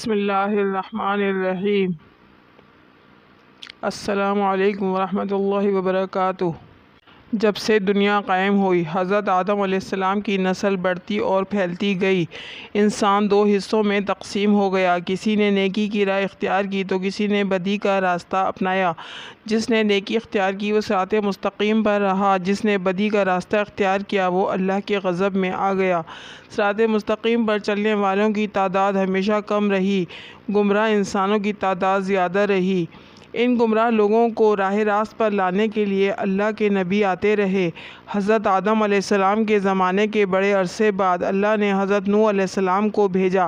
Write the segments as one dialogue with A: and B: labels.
A: بسم اللہ الرحمن الرحیم۔ السلام علیکم ورحمۃ اللہ وبرکاتہ۔ جب سے دنیا قائم ہوئی، حضرت آدم علیہ السلام کی نسل بڑھتی اور پھیلتی گئی۔ انسان دو حصوں میں تقسیم ہو گیا، کسی نے نیکی کی راہ اختیار کی تو کسی نے بدی کا راستہ اپنایا۔ جس نے نیکی اختیار کی وہ صراط مستقیم پر رہا، جس نے بدی کا راستہ اختیار کیا وہ اللہ کے غضب میں آ گیا۔ صراط مستقیم پر چلنے والوں کی تعداد ہمیشہ کم رہی، گمراہ انسانوں کی تعداد زیادہ رہی۔ ان گمراہ لوگوں کو راہ راست پر لانے کے لیے اللہ کے نبی آتے رہے۔ حضرت آدم علیہ السلام کے زمانے کے بڑے عرصے بعد اللہ نے حضرت نوح علیہ السلام کو بھیجا۔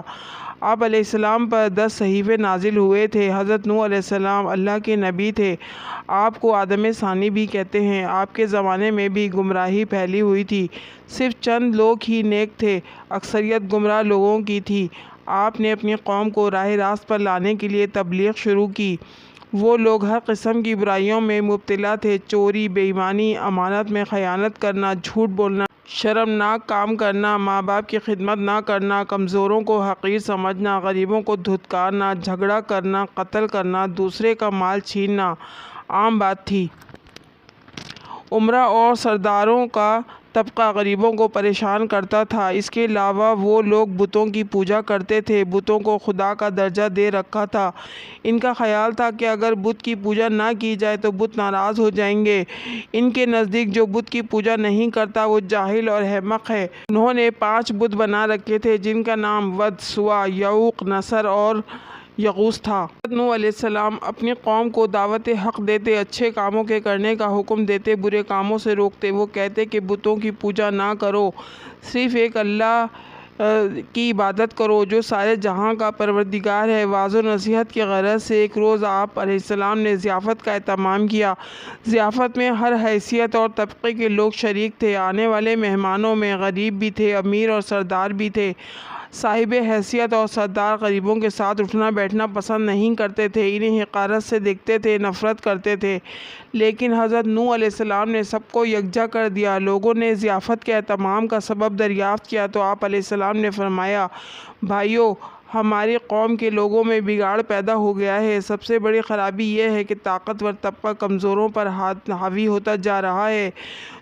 A: آپ علیہ السلام پر 10 صحیفے نازل ہوئے تھے۔ حضرت نوح علیہ السلام اللہ کے نبی تھے۔ آپ کو آدم ثانی بھی کہتے ہیں۔ آپ کے زمانے میں بھی گمراہی پھیلی ہوئی تھی، صرف چند لوگ ہی نیک تھے، اکثریت گمراہ لوگوں کی تھی۔ آپ نے اپنی قوم کو راہ راست پر لانے کے لیے تبلیغ شروع کی۔ وہ لوگ ہر قسم کی برائیوں میں مبتلا تھے، چوری، بے ایمانی، امانت میں خیانت کرنا، جھوٹ بولنا، شرمناک کام کرنا، ماں باپ کی خدمت نہ کرنا، کمزوروں کو حقیر سمجھنا، غریبوں کو دھتکارنا، جھگڑا کرنا، قتل کرنا، دوسرے کا مال چھیننا عام بات تھی۔ امراء اور سرداروں کا طبقہ غریبوں کو پریشان کرتا تھا۔ اس کے علاوہ وہ لوگ بتوں کی پوجا کرتے تھے، بتوں کو خدا کا درجہ دے رکھا تھا۔ ان کا خیال تھا کہ اگر بت کی پوجا نہ کی جائے تو بت ناراض ہو جائیں گے۔ ان کے نزدیک جو بت کی پوجا نہیں کرتا وہ جاہل اور احمق ہے۔ انہوں نے 5 بت بنا رکھے تھے جن کا نام ود، سوا، یعوق، نصر اور یغوث تھا۔ حضرت نوح علیہ السلام اپنی قوم کو دعوت حق دیتے، اچھے کاموں کے کرنے کا حکم دیتے، برے کاموں سے روکتے۔ وہ کہتے کہ بتوں کی پوجا نہ کرو، صرف ایک اللہ کی عبادت کرو جو سارے جہاں کا پروردگار ہے۔ واعظ و نصیحت کی غرض سے ایک روز آپ علیہ السلام نے ضیافت کا اہتمام کیا۔ ضیافت میں ہر حیثیت اور طبقے کے لوگ شریک تھے۔ آنے والے مہمانوں میں غریب بھی تھے، امیر اور سردار بھی تھے۔ صاحب حیثیت اور سردار غریبوں کے ساتھ اٹھنا بیٹھنا پسند نہیں کرتے تھے، انہیں حقارت سے دیکھتے تھے، نفرت کرتے تھے۔ لیکن حضرت نوح علیہ السلام نے سب کو یکجا کر دیا۔ لوگوں نے ضیافت کے اہتمام کا سبب دریافت کیا تو آپ علیہ السلام نے فرمایا، بھائیو، ہماری قوم کے لوگوں میں بگاڑ پیدا ہو گیا ہے۔ سب سے بڑی خرابی یہ ہے کہ طاقتور طبقہ کمزوروں پر حاوی ہوتا جا رہا ہے۔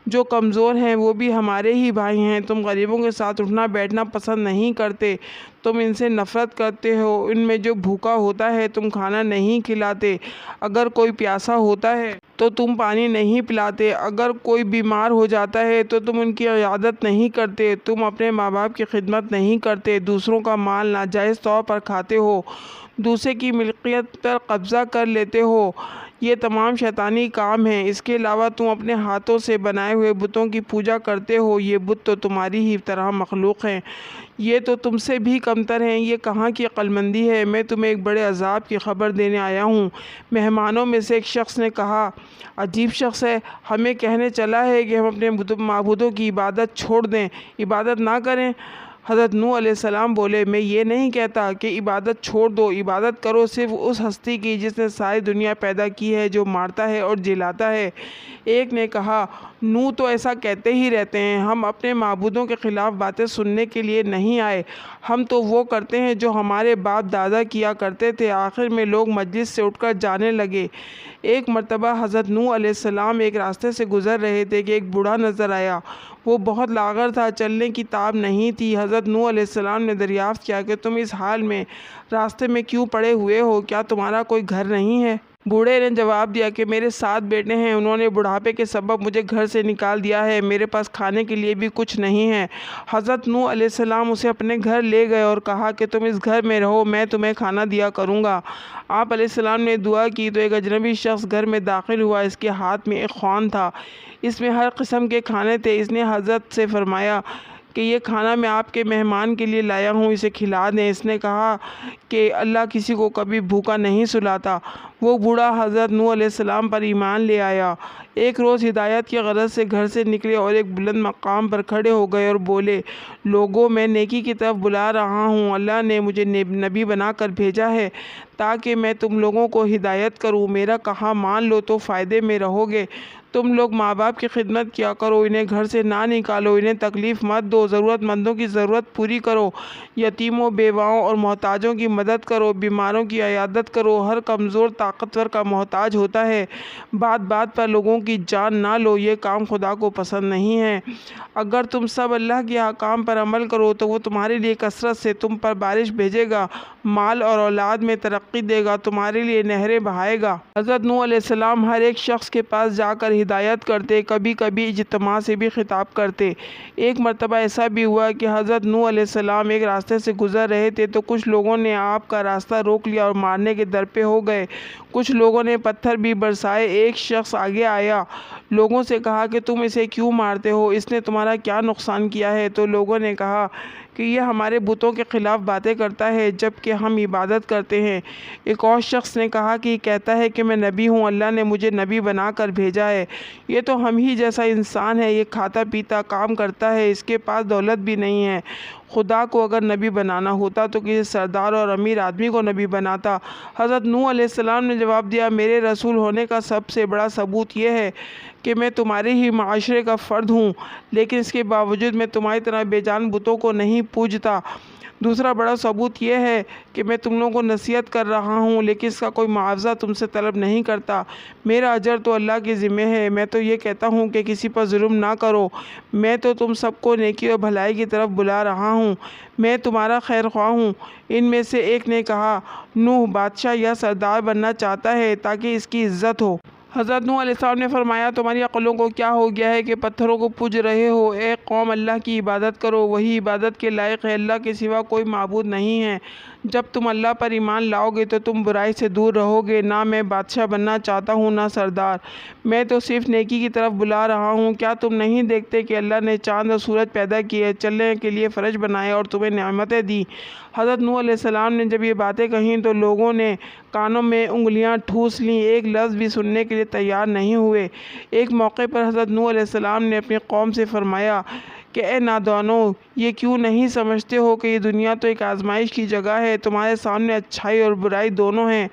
A: جو کمزور ہیں وہ بھی ہمارے ہی بھائی ہیں۔ تم غریبوں کے ساتھ اٹھنا بیٹھنا پسند نہیں کرتے، تم ان سے نفرت کرتے ہو۔ ان میں جو بھوکا ہوتا ہے تم کھانا نہیں کھلاتے، اگر کوئی پیاسا ہوتا ہے تو تم پانی نہیں پلاتے، اگر کوئی بیمار ہو جاتا ہے تو تم ان کی عیادت نہیں کرتے، تم اپنے ماں باپ کی خدمت نہیں کرتے، دوسروں کا مال ناجائز طور پر کھاتے ہو، دوسرے کی ملکیت پر قبضہ کر لیتے ہو۔ یہ تمام شیطانی کام ہیں۔ اس کے علاوہ تم اپنے ہاتھوں سے بنائے ہوئے بتوں کی پوجا کرتے ہو۔ یہ بت تو تمہاری ہی طرح مخلوق ہیں، یہ تو تم سے بھی کمتر ہیں۔ یہ کہاں کی عقل مندی ہے؟ میں تمہیں ایک بڑے عذاب کی خبر دینے آیا ہوں۔ مہمانوں میں سے ایک شخص نے کہا، عجیب شخص ہے، ہمیں کہنے چلا ہے کہ ہم اپنے معبودوں کی عبادت چھوڑ دیں، عبادت نہ کریں۔ حضرت نوح علیہ السلام بولے، میں یہ نہیں کہتا کہ عبادت چھوڑ دو، عبادت کرو صرف اس ہستی کی جس نے ساری دنیا پیدا کی ہے، جو مارتا ہے اور جلاتا ہے۔ ایک نے کہا، نوح تو ایسا کہتے ہی رہتے ہیں، ہم اپنے معبودوں کے خلاف باتیں سننے کے لیے نہیں آئے، ہم تو وہ کرتے ہیں جو ہمارے باپ دادا کیا کرتے تھے۔ آخر میں لوگ مجلس سے اٹھ کر جانے لگے۔ ایک مرتبہ حضرت نوح علیہ السلام ایک راستے سے گزر رہے تھے کہ ایک بوڑھا نظر آیا۔ وہ بہت لاغر تھا، چلنے کی تاب نہیں تھی۔ حضرت نوح علیہ السلام نے دریافت کیا کہ تم اس حال میں راستے میں کیوں پڑے ہوئے ہو؟ کیا تمہارا کوئی گھر نہیں ہے؟ بوڑھے نے جواب دیا کہ میرے 7 بیٹے ہیں، انہوں نے بڑھاپے کے سبب مجھے گھر سے نکال دیا ہے، میرے پاس کھانے کے لیے بھی کچھ نہیں ہے۔ حضرت نوح علیہ السلام اسے اپنے گھر لے گئے اور کہا کہ تم اس گھر میں رہو، میں تمہیں کھانا دیا کروں گا۔ آپ علیہ السلام نے دعا کی تو ایک اجنبی شخص گھر میں داخل ہوا۔ اس کے ہاتھ میں ایک خوان تھا، اس میں ہر قسم کے کھانے تھے۔ اس نے حضرت سے فرمایا کہ یہ کھانا میں آپ کے مہمان کے لیے لایا ہوں، اسے کھلا دیں۔ اس نے کہا کہ اللہ کسی کو کبھی بھوکا نہیں سلاتا۔ وہ بوڑھا حضرت نوح علیہ السلام پر ایمان لے آیا۔ ایک روز ہدایت کی غرض سے گھر سے نکلے اور ایک بلند مقام پر کھڑے ہو گئے اور بولے، لوگوں، میں نیکی کی طرف بلا رہا ہوں، اللہ نے مجھے نبی بنا کر بھیجا ہے تاکہ میں تم لوگوں کو ہدایت کروں۔ میرا کہا مان لو تو فائدے میں رہو گے۔ تم لوگ ماں باپ کی خدمت کیا کرو، انہیں گھر سے نہ نکالو، انہیں تکلیف مت دو، ضرورت مندوں کی ضرورت پوری کرو، یتیموں، بیواؤں اور محتاجوں کی مدد کرو، بیماروں کی عیادت کرو۔ ہر کمزور طاقتور کا محتاج ہوتا ہے۔ بات بات پر لوگوں کی جان نہ لو، یہ کام خدا کو پسند نہیں ہے۔ اگر تم سب اللہ کے احکام پر عمل کرو تو وہ تمہارے لیے کثرت سے تم پر بارش بھیجے گا، مال اور اولاد میں ترقی دے گا، تمہارے لیے نہریں بہائے گا۔ حضرت نوح علیہ السلام ہر ایک شخص کے پاس جا کر ہدایت کرتے، کبھی کبھی اجتماع سے بھی خطاب کرتے۔ ایک مرتبہ ایسا بھی ہوا کہ حضرت نوح علیہ السلام ایک راستے سے گزر رہے تھے تو کچھ لوگوں نے آپ کا راستہ روک لیا اور مارنے کے در پہ ہو گئے۔ کچھ لوگوں نے پتھر بھی برسائے۔ ایک شخص آگے آیا، لوگوں سے کہا کہ تم اسے کیوں مارتے ہو؟ اس نے تمہارا کیا نقصان کیا ہے؟ تو لوگوں نے کہا کہ یہ ہمارے بتوں کے خلاف باتیں کرتا ہے جبکہ ہم عبادت کرتے ہیں۔ ایک اور شخص نے کہا کہ یہ کہتا ہے کہ میں نبی ہوں، اللہ نے مجھے نبی بنا کر بھیجا ہے۔ یہ تو ہم ہی جیسا انسان ہے، یہ کھاتا پیتا کام کرتا ہے، اس کے پاس دولت بھی نہیں ہے۔ خدا کو اگر نبی بنانا ہوتا تو کسی سردار اور امیر آدمی کو نبی بناتا۔ حضرت نوح علیہ السلام نے جواب دیا، میرے رسول ہونے کا سب سے بڑا ثبوت یہ ہے کہ میں تمہارے ہی معاشرے کا فرد ہوں، لیکن اس کے باوجود میں تمہاری طرح بے جان بتوں کو نہیں پوجتا۔ دوسرا بڑا ثبوت یہ ہے کہ میں تم لوگوں کو نصیحت کر رہا ہوں، لیکن اس کا کوئی معاوضہ تم سے طلب نہیں کرتا۔ میرا اجر تو اللہ کے ذمہ ہے۔ میں تو یہ کہتا ہوں کہ کسی پر ظلم نہ کرو۔ میں تو تم سب کو نیکی اور بھلائی کی طرف بلا رہا ہوں۔ میں تمہارا خیر خواہ ہوں۔ ان میں سے ایک نے کہا، نوح بادشاہ یا سردار بننا چاہتا ہے تاکہ اس کی عزت ہو۔ حضرت نوح علیہ السلام نے فرمایا، تمہاری عقلوں کو کیا ہو گیا ہے کہ پتھروں کو پوج رہے ہو؟ اے قوم، اللہ کی عبادت کرو، وہی عبادت کے لائق ہے، اللہ کے سوا کوئی معبود نہیں ہے۔ جب تم اللہ پر ایمان لاؤ گے تو تم برائی سے دور رہو گے۔ نہ میں بادشاہ بننا چاہتا ہوں نہ سردار، میں تو صرف نیکی کی طرف بلا رہا ہوں۔ کیا تم نہیں دیکھتے کہ اللہ نے چاند اور سورج پیدا کیے، چلنے کے لیے فرش بنائے اور تمہیں نعمتیں دی؟ حضرت نوح علیہ السلام نے جب یہ باتیں کہیں تو لوگوں نے کانوں میں انگلیاں ٹھوس لیں، ایک لفظ بھی سننے کے لیے تیار نہیں ہوئے۔ ایک موقع پر حضرت نوح علیہ السلام نے اپنی قوم سے فرمایا کہ اے نادانو، یہ کیوں نہیں سمجھتے ہو کہ یہ دنیا تو ایک آزمائش کی جگہ ہے، تمہارے سامنے اچھائی اور برائی دونوں ہیں۔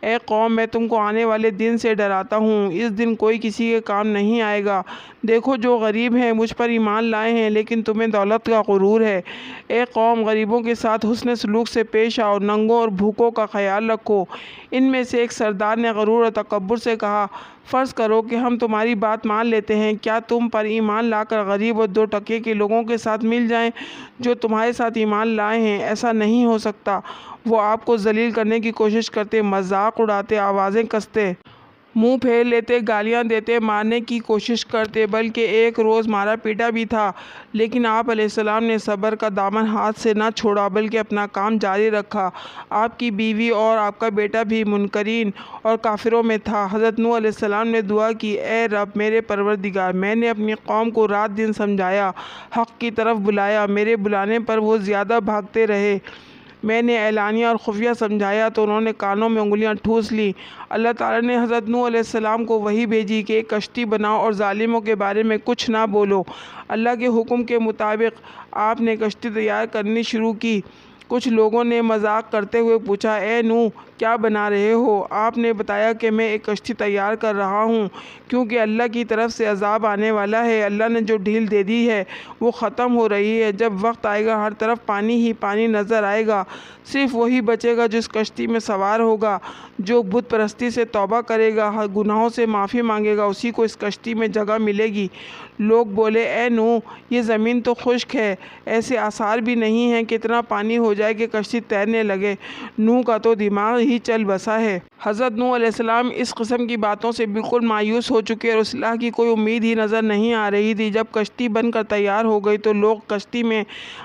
A: اے قوم، میں تم کو آنے والے دن سے ڈراتا ہوں، اس دن کوئی کسی کے کام نہیں آئے گا۔ دیکھو، جو غریب ہیں مجھ پر ایمان لائے ہیں، لیکن تمہیں دولت کا غرور ہے۔ اے قوم، غریبوں کے ساتھ حسن سلوک سے پیش آؤ، ننگوں اور بھوکوں کا خیال رکھو۔ ان میں سے ایک سردار نے غرور اور تکبر سے کہا، فرض کرو کہ ہم تمہاری بات مان لیتے ہیں، کیا تم پر ایمان لا کر غریب اور 2 ٹکے کے لوگوں کے ساتھ مل جائیں جو تمہارے ساتھ ایمان لائے ہیں؟ ایسا نہیں ہو سکتا۔ وہ آپ کو ذلیل کرنے کی کوشش کرتے، مذاق اڑاتے، آوازیں کستے، منہ پھیر لیتے، گالیاں دیتے، مارنے کی کوشش کرتے، بلکہ ایک روز مارا پیٹا بھی تھا، لیکن آپ علیہ السلام نے صبر کا دامن ہاتھ سے نہ چھوڑا بلکہ اپنا کام جاری رکھا۔ آپ کی بیوی اور آپ کا بیٹا بھی منکرین اور کافروں میں تھا۔ حضرت نوح علیہ السلام نے دعا کی، اے رب میرے پروردگار، میں نے اپنی قوم کو رات دن سمجھایا، حق کی طرف بلایا، میرے بلانے پر وہ زیادہ بھاگتے رہے۔ میں نے اعلانیہ اور خفیہ سمجھایا تو انہوں نے کانوں میں انگلیاں ٹھوس لیں۔ اللہ تعالیٰ نے حضرت نوح علیہ السلام کو وحی بھیجی کہ ایک کشتی بناؤ اور ظالموں کے بارے میں کچھ نہ بولو۔ اللہ کے حکم کے مطابق آپ نے کشتی تیار کرنی شروع کی۔ کچھ لوگوں نے مذاق کرتے ہوئے پوچھا، اے نوح، کیا بنا رہے ہو؟ آپ نے بتایا کہ میں ایک کشتی تیار کر رہا ہوں کیونکہ اللہ کی طرف سے عذاب آنے والا ہے۔ اللہ نے جو ڈھیل دے دی ہے وہ ختم ہو رہی ہے۔ جب وقت آئے گا ہر طرف پانی ہی پانی نظر آئے گا، صرف وہی بچے گا جو اس کشتی میں سوار ہوگا۔ جو بت پرستی سے توبہ کرے گا، گناہوں سے معافی مانگے گا، اسی کو اس کشتی میں جگہ ملے گی۔ لوگ بولے، اے نوح، یہ زمین تو خشک ہے، ایسے آثار بھی نہیں ہیں کہ اتنا پانی ہو جائے کہ کشتی تیرنے لگے۔ نوح کا تو دماغ ہی چل بسا ہے۔ حضرت نوح علیہ السلام اس قسم کی باتوں سے بالکل مایوس ہو چکے اور اصلاح کی کوئی امید ہی نظر نہیں آ رہی تھی۔ جب کشتی بن کر تیار ہو گئی تو لوگ کشتی میں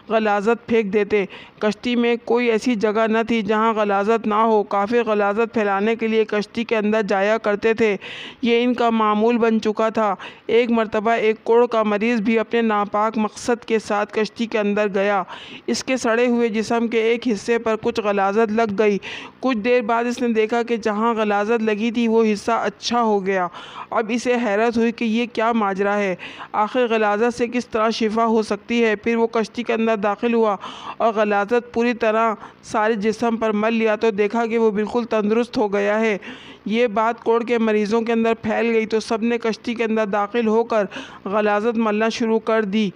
A: غلاظت پھینک دیتے۔ کشتی میں کوئی ایسی جگہ نہ تھی جہاں غلاظت نہ ہو۔ کافر غلاظت پھیلانے کے لیے کشتی کے اندر جایا کرتے تھے، یہ ان کا معمول بن چکا تھا۔ ایک مرتبہ ایک کوڑ کا مریض بھی اپنے ناپاک مقصد کے ساتھ کشتی کے اندر گیا۔ اس کے سڑے ہوئے جسم جسم کے ایک حصے پر کچھ غلاظت لگ گئی۔ کچھ دیر بعد اس نے دیکھا کہ جہاں غلاظت لگی تھی وہ حصہ اچھا ہو گیا۔ اب اسے حیرت ہوئی کہ یہ کیا ماجرا ہے، آخر غلاظت سے کس طرح شفا ہو سکتی ہے۔ پھر وہ کشتی کے اندر داخل ہوا اور غلاظت پوری طرح سارے جسم پر مل لیا تو دیکھا کہ وہ بالکل تندرست ہو گیا ہے۔ یہ بات کوڑ کے مریضوں کے اندر پھیل گئی تو سب نے کشتی کے اندر داخل ہو کر غلاظت ملنا شروع کر دی۔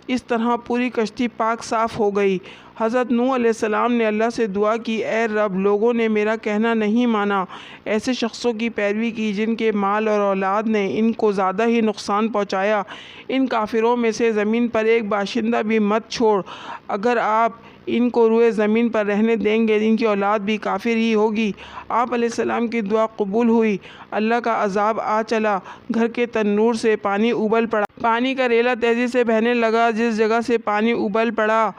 A: اس طرح پوری کشتی پاک صاف ہو گئی۔ حضرت نوح علیہ السلام نے اللہ سے دعا کی، اے رب، لوگوں نے میرا کہنا نہیں مانا، ایسے شخصوں کی پیروی کی جن کے مال اور اولاد نے ان کو زیادہ ہی نقصان پہنچایا۔ ان کافروں میں سے زمین پر ایک باشندہ بھی مت چھوڑ، اگر آپ ان کو روئے زمین پر رہنے دیں گے ان کی اولاد بھی کافر ہی ہوگی۔ آپ علیہ السلام کی دعا قبول ہوئی، اللہ کا عذاب آ چلا، گھر کے تنور سے پانی ابل پڑا، پانی کا ریلا تیزی سے بہنے لگا۔ جس جگہ سے پانی ابل پڑا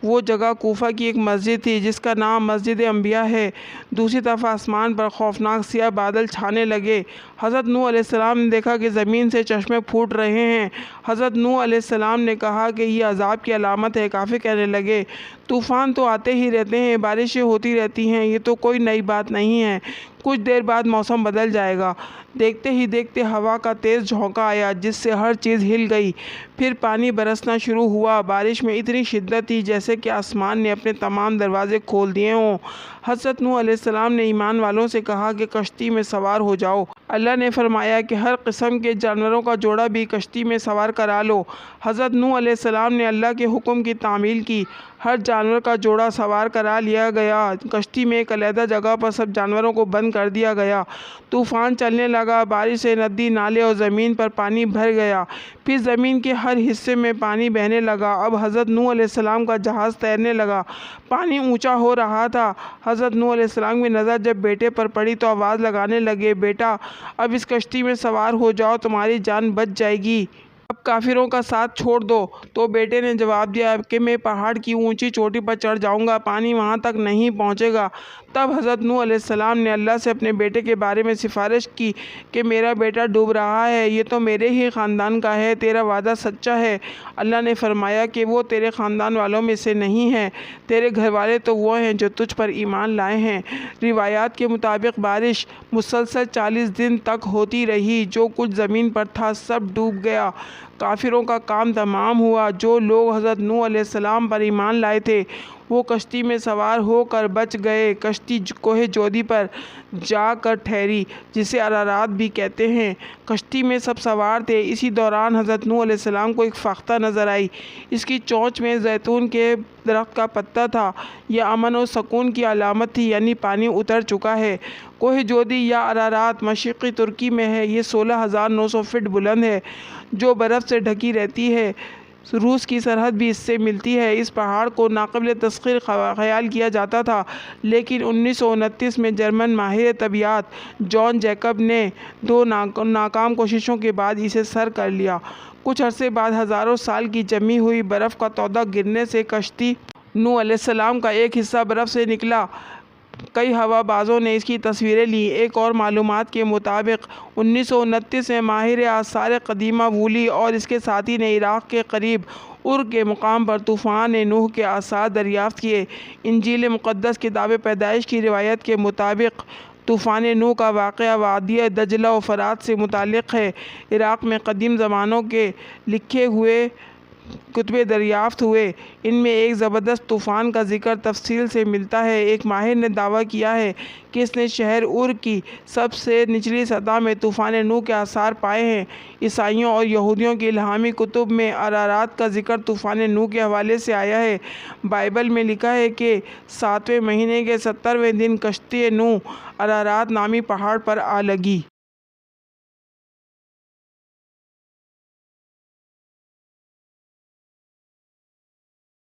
A: وہ جگہ کوفہ کی ایک مسجد تھی جس کا نام مسجد انبیاء ہے۔ دوسری طرف آسمان پر خوفناک سیاہ بادل چھانے لگے۔ حضرت نوح علیہ السلام نے دیکھا کہ زمین سے چشمے پھوٹ رہے ہیں۔ حضرت نوح علیہ السلام نے کہا کہ یہ عذاب کی علامت ہے۔ کافر کہنے لگے، طوفان تو آتے ہی رہتے ہیں، بارشیں ہوتی رہتی ہیں، یہ تو کوئی نئی بات نہیں ہے، کچھ دیر بعد موسم بدل جائے گا۔ دیکھتے ہی دیکھتے ہوا کا تیز جھونکا آیا جس سے ہر چیز ہل گئی، پھر پانی برسنا شروع ہوا۔ بارش میں اتنی شدت تھی جیسے کہ آسمان نے اپنے تمام دروازے کھول دیے ہوں۔ حضرت نوح علیہ السلام نے ایمان والوں سے کہا کہ کشتی میں سوار ہو جاؤ۔ اللہ نے فرمایا کہ ہر قسم کے جانوروں کا جوڑا بھی کشتی میں سوار کرا لو۔ حضرت نوح علیہ السلام نے اللہ کے حکم کی تعمیل کی، ہر جانور کا جوڑا سوار کرا لیا گیا۔ کشتی میں ایک علیحدہ جگہ پر سب جانوروں کو بند کر دیا گیا۔ طوفان چلنے لگا، بارش سے ندی نالے اور زمین پر پانی بھر گیا، پھر زمین کے ہر حصے میں پانی بہنے لگا۔ اب حضرت نوح علیہ السلام کا جہاز تیرنے لگا، پانی اونچا ہو رہا تھا۔ حضرت نوح علیہ السلام کی نظر جب بیٹے پر پڑی تو آواز لگانے لگے، بیٹا اب اس کشتی میں سوار ہو جاؤ، تمہاری جان بچ جائے گی، اب کافروں کا ساتھ چھوڑ دو۔ تو بیٹے نے جواب دیا کہ میں پہاڑ کی اونچی چوٹی پر چڑھ جاؤں گا، پانی وہاں تک نہیں پہنچے گا۔ تب حضرت نوح علیہ السلام نے اللہ سے اپنے بیٹے کے بارے میں سفارش کی کہ میرا بیٹا ڈوب رہا ہے، یہ تو میرے ہی خاندان کا ہے، تیرا وعدہ سچا ہے۔ اللہ نے فرمایا کہ وہ تیرے خاندان والوں میں سے نہیں ہے، تیرے گھر والے تو وہ ہیں جو تجھ پر ایمان لائے ہیں۔ روایات کے مطابق بارش مسلسل 40 دن تک ہوتی رہی، جو کچھ زمین پر تھا سب ڈوب گیا۔ کافروں کا کام تمام ہوا۔ جو لوگ حضرت نوح علیہ السلام پر ایمان لائے تھے وہ کشتی میں سوار ہو کر بچ گئے۔ کشتی کوہ جودی پر جا کر ٹھہری جسے ارارات بھی کہتے ہیں۔ کشتی میں سب سوار تھے۔ اسی دوران حضرت نوح علیہ السلام کو ایک فاختہ نظر آئی، اس کی چونچ میں زیتون کے درخت کا پتا تھا۔ یہ امن و سکون کی علامت تھی، یعنی پانی اتر چکا ہے۔ کوہ جودی یا ارارات مشرقی ترکی میں ہے، یہ 16,900 فٹ بلند ہے جو برف سے ڈھکی رہتی ہے۔ روس کی سرحد بھی اس سے ملتی ہے۔ اس پہاڑ کو ناقابل تسخیر خیال کیا جاتا تھا، لیکن 1929 میں جرمن ماہر طبیعیات جان جیکب نے 2 ناکام کوششوں کے بعد اسے سر کر لیا۔ کچھ عرصے بعد ہزاروں سال کی جمی ہوئی برف کا تودہ گرنے سے کشتی نوح علیہ السلام کا ایک حصہ برف سے نکلا۔ کئی ہوا بازوں نے اس کی تصویریں لیں۔ ایک اور معلومات کے مطابق 1929 میں ماہر آثار قدیمہ وولی اور اس کے ساتھی نے عراق کے قریب ار کے مقام پر طوفان نوح کے آثار دریافت کیے۔ انجیل مقدس کتاب پیدائش کی روایت کے مطابق طوفان نوح کا واقعہ وادی دجلہ و فرات سے متعلق ہے۔ عراق میں قدیم زمانوں کے لکھے ہوئے کتبے دریافت ہوئے، ان میں ایک زبردست طوفان کا ذکر تفصیل سے ملتا ہے۔ ایک ماہر نے دعویٰ کیا ہے کہ اس نے شہر ار کی سب سے نچلی سطح میں طوفان نوح کے آثار پائے ہیں۔ عیسائیوں اور یہودیوں کی الہامی کتب میں ارارات کا ذکر طوفان نوح کے حوالے سے آیا ہے۔ بائبل میں لکھا ہے کہ 7ویں مہینے کے 70ویں دن کشتی نوح ارارات نامی پہاڑ پر آ لگی۔